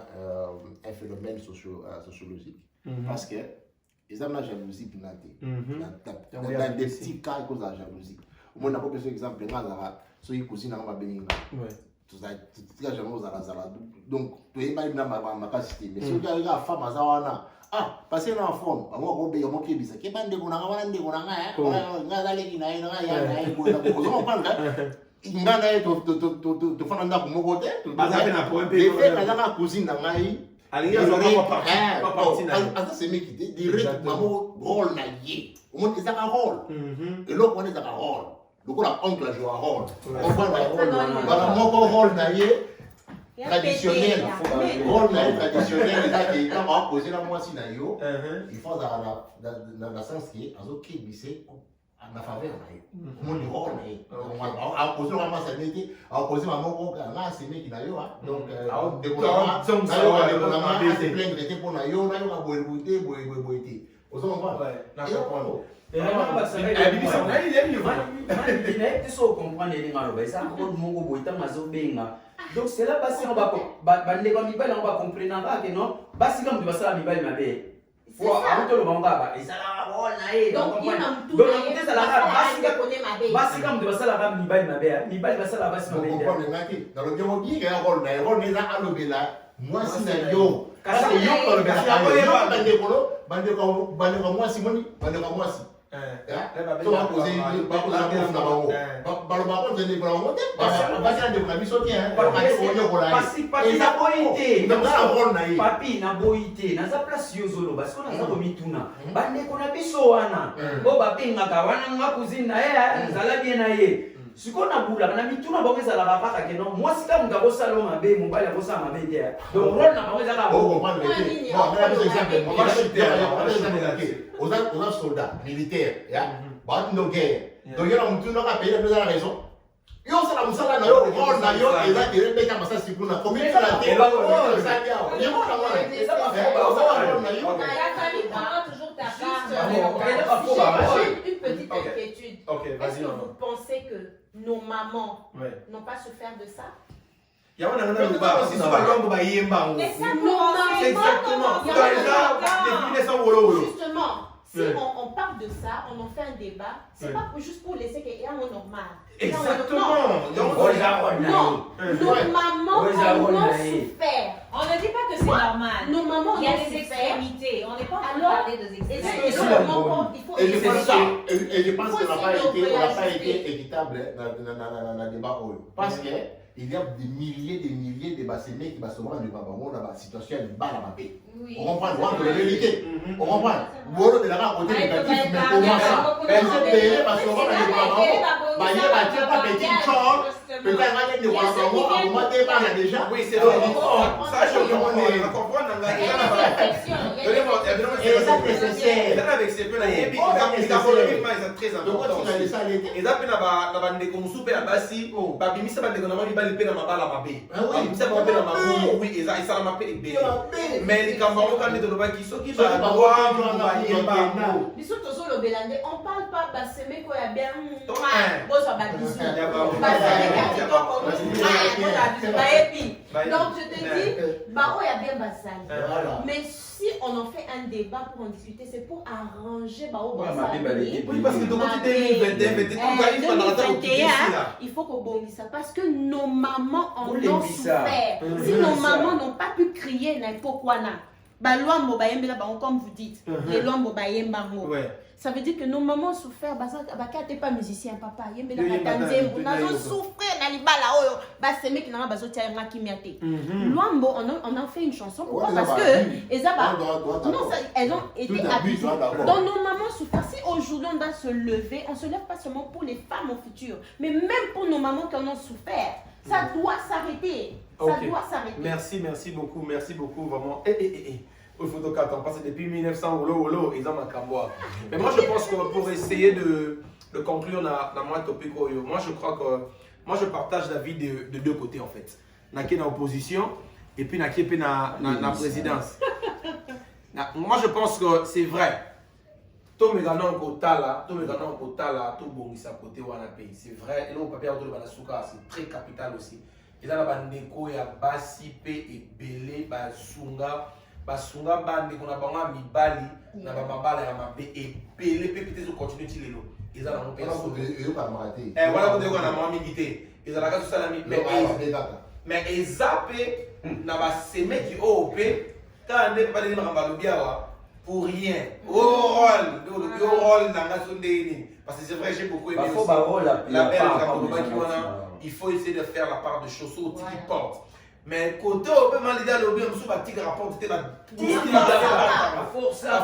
un phénomène sociologique. Parce que ils ont la jalousie pinate. Dans des petits cas, ils causent la jalousie. Au moins, on a pas besoin d'exemple. So yi cousine na babeni nga. Ouais. Tu as jamais zala. Donc, tu es pas une ma capacité. Mais si tu as une femme azawana, ah, passer dans la forme, moi ko be yo mo kebisa. Ke bande ko na wana ndeko na nga nga dale kina ina nga ya na ko na ko zo panga. Nga na to fana ndako moko te. Baza na point Les faits kaza na cousine na ngai. Ali ya zo pas parti na. Asa c'est mec qui direct mamo rôle na ye. Au moins ils ont un rôle. Et l'autre on est dans un rôle. Donc on a oncle joue un rôle. On voit un rôle. Voilà mon rôle na ye. Traditionnel, rôle traditionnel, là qui quand on poser la moitié na yo, il faut dans le sens qui azo kebise na faveur na yo. Mon rôle na yo. On a posé la moitié na été, on a posé ma moko na c'est mec na yo donc de na se plaindre était pour na yo ka boyete. Ozo comprendre? Na comprendre. Et là ba sa Elle dit ça, il est mieux. Il est so comprendre les ngalo ba ça ko mongo boita mazo benga. Donc c'est là basi on va bande comme mibali on va comprendre que non basi comme ba sala mibali mabe. Faut auto le banga ba et ça la rôle na e Donc il y a un tout. donc on ça la basi comme ba sala ba mibali mabe mibali ba sala basi mabe. On comprend ngaki. Dans le jomo bi ga rôle na alobela moi si na yo. Parce que yo ko le bande ko moi si moni bande ko moi si. So va poser na bango. Balo ba ko zende balo mo te. Ba sa de na biso tie. Ba ka ko yo ko la. Papi na boité. Donc ça rôle na ye. Papi na boité. Na za place yo zolo parce qu'on a za komituna. Bande ko na biso wana. Bo ba pinga ka wana nga cousine na ye, zala bien na ye. Sikona bula na mituna bango za la baka ke non. Moi sika nga bo salo mabe mobali bo sa mabe dia. Donc rôle na bango za ka bo comprendre. Bon, on a des exemples. On va chuter. On a soldats militaires, ya. Ba no guerre. Donc yo na mutuna ka payer la raison. Yo ça la musala na yo rôle na yo et là il répète comme ça sikuna. Combien tu la tête? Ça dia. Yo na moi. Ça va faire ba na yo. Toujours ta part. J'ai une petite inquiétude. Est-ce que vous pensez que nos mamans n'ont pas souffert de ça? Il y a un ba si so ba longo ba yemba ngo. Exactement. Justement, si on parle de ça, on en fait un débat, c'est pas juste pour laisser qu'il y a un normal. Exactement. Non, nos mamans ont souffert. On ne dit pas que c'est normal. Nos mamans Il y a ont des souffert. extrémités. On n'est pas en train de Alors, parler des Et extrémités. je pense qu'on n'a pas été équitable dans le débat. Parce que il y a des milliers de bassémés qui se rendent dans la situation de balle à ma paix. On comprend, on comprend la vérité. On comprend. Vous de la côté négatif, mais comment ça? Elle s'est payée parce qu'on va dans les parents. Il y a pas petit chose. Peut-être qu'il y a des parents, on m'a débarqué déjà. Oui, c'est vrai. Ça, je comprends. C'est nécessaire. Avec ces peu-là, il y a très important. Et là, na bande ko musupe na basi, ba bimisa bande ko na mali bali pe na mabala mabe. Bimisa ba pe na mabu, oui, eza isala mape ebe. Mais les camarades quand ils doivent qui sont qui ba droit, ba yemba. Biso tozo le belande, on parle pas bassemé ko ya bien. Ouais. Bo so ba bisu. Donc je te dis, bah oh, il y a bien basal. Mais si on en fait un débat pour en discuter, c'est pour arranger bah oh, oui, parce que de côté 2021, il faut qu'on bondisse ça parce que nos mamans en ont souffert. Si nos mamans n'ont pas pu crier n'importe quoi na, bah loi mobayembe là, comme vous dites, les lois mobayembe bango. Ça veut dire que nos mamans ont souffert, bah ça t'es pas musicien papa, yembe là matanze, on a souffert na libala oyo baseme ki na bazotia yanga kimia te. Luambo on a fait une chanson pourquoi parce que ezaba non ça elles ont été abusées. Donc nos mamans souffrent. Si aujourd'hui on doit se lever, on se lève pas seulement pour les femmes au futur, mais même pour nos mamans qui en ont souffert. Ça doit s'arrêter. Ça doit s'arrêter. Merci beaucoup vraiment. Il faut donc attendre parce que depuis 1900 ils ont un cambois. Mais moi je pense que pour essayer de conclure dans moi topic moi je crois que moi je partage l'avis de deux côtés en fait. Naki na opposition et puis naki na présidence. Moi je pense que c'est vrai. Tout me gagne kotala, tout bongisa côté wana pays. C'est vrai, et là au papier autour de Banasuka, c'est très capital aussi. Et là la bandeko ya basi pe et belé basunga bande qu'on a banga mibali na babala ya mabe et belé pe peut-être continuer tilelo. Ils ont un pays. Voilà qu'on a moins milité. Ils ont la case salami mais ils zappé na ba seme qui OP quand on pas dire ngamba pour rien. Rôle dans la zone des parce que c'est vrai, j'ai beaucoup aimé la belle il faut essayer de faire la part de choses qui portent. Mais côté on peut mal l'idée de l'objet, on se bat tigre rapport, c'était la forcer à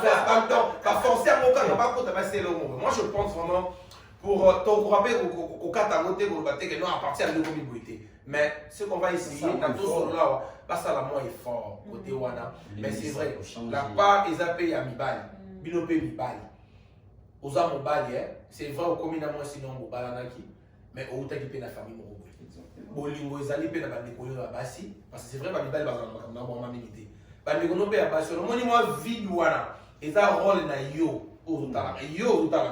mon cas, pas contre passer le mot. Moi je pense vraiment pour ton rappel au catalogue pour battre que non à partir de l'objet. Mais ce qu'on va essayer dans tout ce là, pas ça la moins fort côté wana. Mais c'est vrai, la part ils appellent à Mibali, binopé Mibali. Aux âmes Mobali, c'est vrai au commune à moi sinon Mobala naki, mais au temps qui paie la famille Morobo. Bolingo ezali pe na bandeko ya basi parce que c'est vrai Mibali bazana na bon mamité. Bandeko no pe ya basi, no moni moi vide wana, eza rôle na yo utala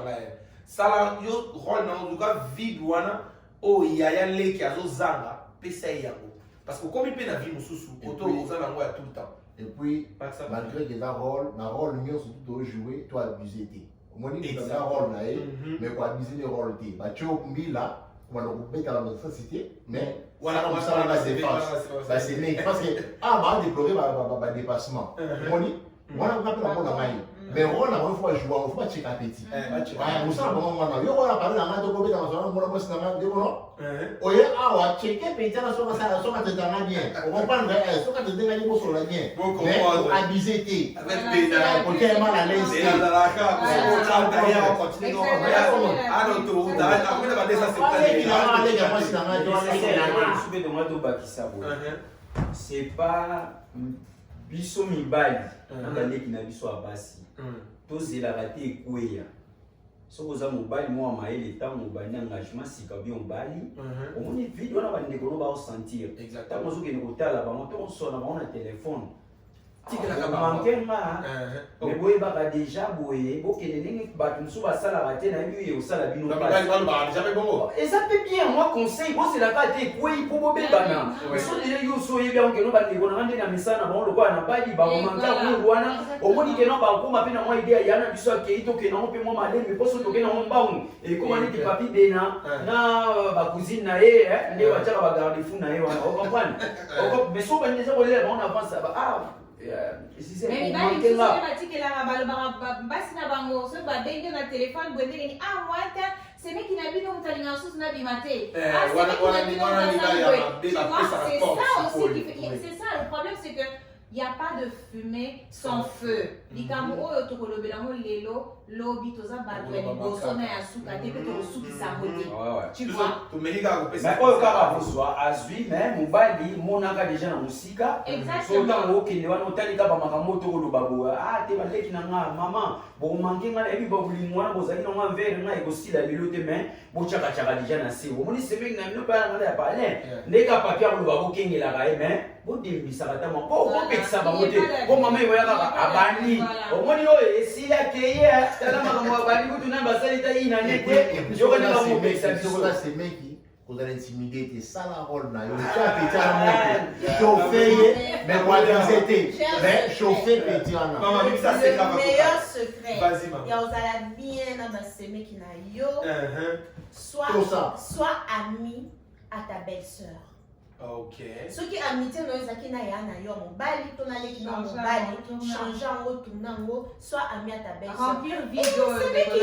ngaye. Sala yo rôle na ozuka vide wana o yaya leki azozanga pesa yango. Parce que comme il peut na vie mususu, auto ozala ngo ya tout le temps. Et puis malgré que na rôle mieux surtout jouer, toi abuser té. Moni que ça rôle na mais quoi abuser le rôle té. Ba cho mbila on va le mettre dans notre société mais voilà comme ça la défense. Bah c'est mais parce que va déplorer ba dépassement. Moni voilà on appelle la bonne maille. Mais on a une fois joué, on faut pas checker petit. On sent bon on a yo on a parlé dans la dobo dans son on bosse dans de bon. Oye awa checker petit na so ça so te dans bien. On comprend so ka te dans ni bosso la bien. Mais abuser té. Avec des côté mal à l'aise. Dans la cas on continue à l'auto dans après va ça c'est pas biso mibali nandaleki na biso abasi tozelaka te ekweya soki oza mobali mwa mayele ntango mobali na engagement sika bi mobali omoni vide wana bandeko no baosentir ntango ozokende kotala bango to osona bango na telefone manke nga me boyebaka deja boye bokende ndenge bato mosusu basalaka te nayebi oyo osala bino eza mpe bien mwa conseil boselaka te ekwei mpo bobebana so dele yo so oyebi yango keno bandeko nanga nde na misala na bango lokola na bali bakomanka mwiru wana omoni keno bakoma mpe na mwa ide ya na biso akei tokende yango mpe mwa malembe mposo tokende yango mbangu ekoma neti papi bena na bacousine na ye nde batiaka bagardefu na ye wana okomprane mais so bandeza kolela bango na avance mais mibali misusu mpe batikelaka balobaka basi na bango soki babenge na telefone boye ndenge wata semeki na bino moto alingaka susu nabima te c'est ça le problème c'est que il n'y a pas de fumée sans feu. Likambo oyo tokolobela ngo lelo lobi toza bato ya liboso na ya suka te pe tosukisa ngote. Tu vois? Mais oyo kaka bozwa azwi mais mobali monaka déjà na musika. Exactement. So tango okende wana otalika ba makambo to koloba boya te baleki na nga mama bomanke nga na yebi ba bulingo wana bozali na nga verre nga ekosila lelo te mais bochaka chaka déjà na se. Omoni semeki na mino pa na ya palin. Ndeka papier koloba bokengelaka mais bodembisaka ta moko kopekisa bango te po mama ebayaka abani omoni oyo esili akeye tala makambo abani kutu na basali ta ina nete jokani bamopekisa biso semeki kozala intimidé te sala rôle na yo petit à chauffer mais wadize te mais chauffer petit wana le meilleur secret ya ozala bien na basemeki na yo soit ami à ta belle-sœur. Ok. Ce qui amitié no ezaki na ya na yo mobali to na leki na mobali changer en haut tourner en haut soit ami à ta belle-sœur. Remplir Et vide c'est qui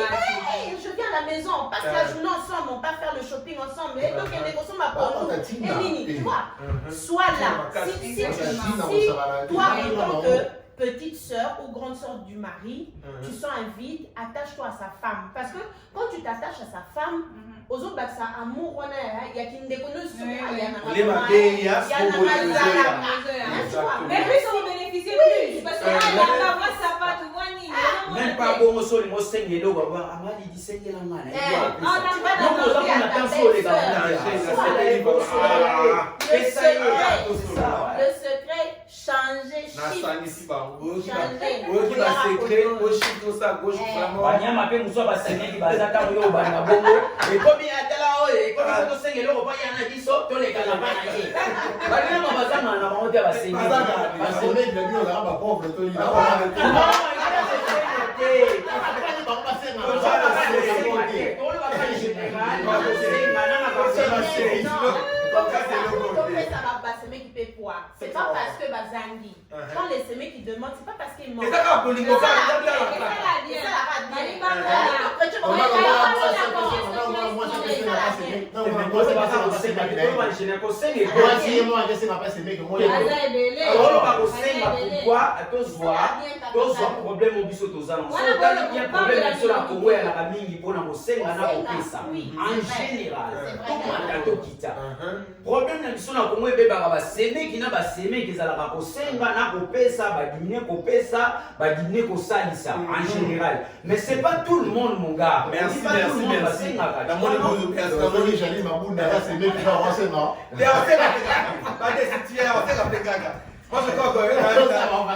de je viens à la maison, on passe la journée ensemble, on part faire le shopping ensemble. Et donc elle négocie ma pour nous. Et Nini, tu vois, sois là. Si toi en tant que petite sœur ou grande sœur du mari, tu sens un vide, attache-toi à sa femme. Parce que quand tu t'attaches à sa femme, aux autres, ça amour, il y a qui ne déconne pas. Mais plus on bénéficie plus. Parce que là, il va avoir sa patte. Même pas bon au sol, moi c'est le logo. Amali dit c'est la main. Tu vas demander à ta belle-sœur. Le secret, changer chiffre. Banyama pe muso basengi bazaka yo bana bongo e komi atala oye komi to sengelo ko yana biso to le kala bana ye banyama bazanga na bango dia basengi basone de bio la ba pauvre to ni c'est pas parce que Bazangi. Quand les semis qui demandent, c'est pas parce qu'ils mentent. en général. Mais c'est pas tout le monde, mon gars. Merci. Moi, je crois que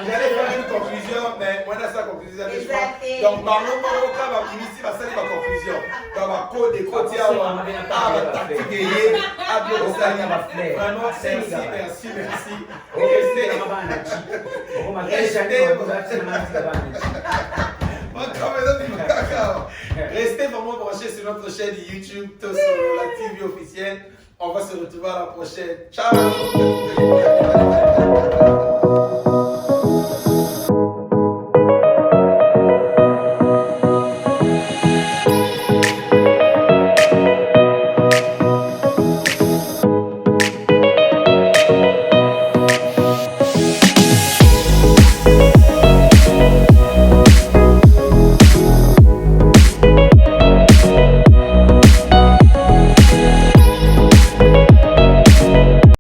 j'allais faire une conclusion, mais moi, dans sa conclusion, je crois. Donc, par le moment où on va ici, va faire ma conclusion. Donc, ma code des côtés, à la tactique, vraiment, merci. Restez vraiment branchés sur notre chaîne YouTube, sur la TV officielle. On va se retrouver à la prochaine. Ciao.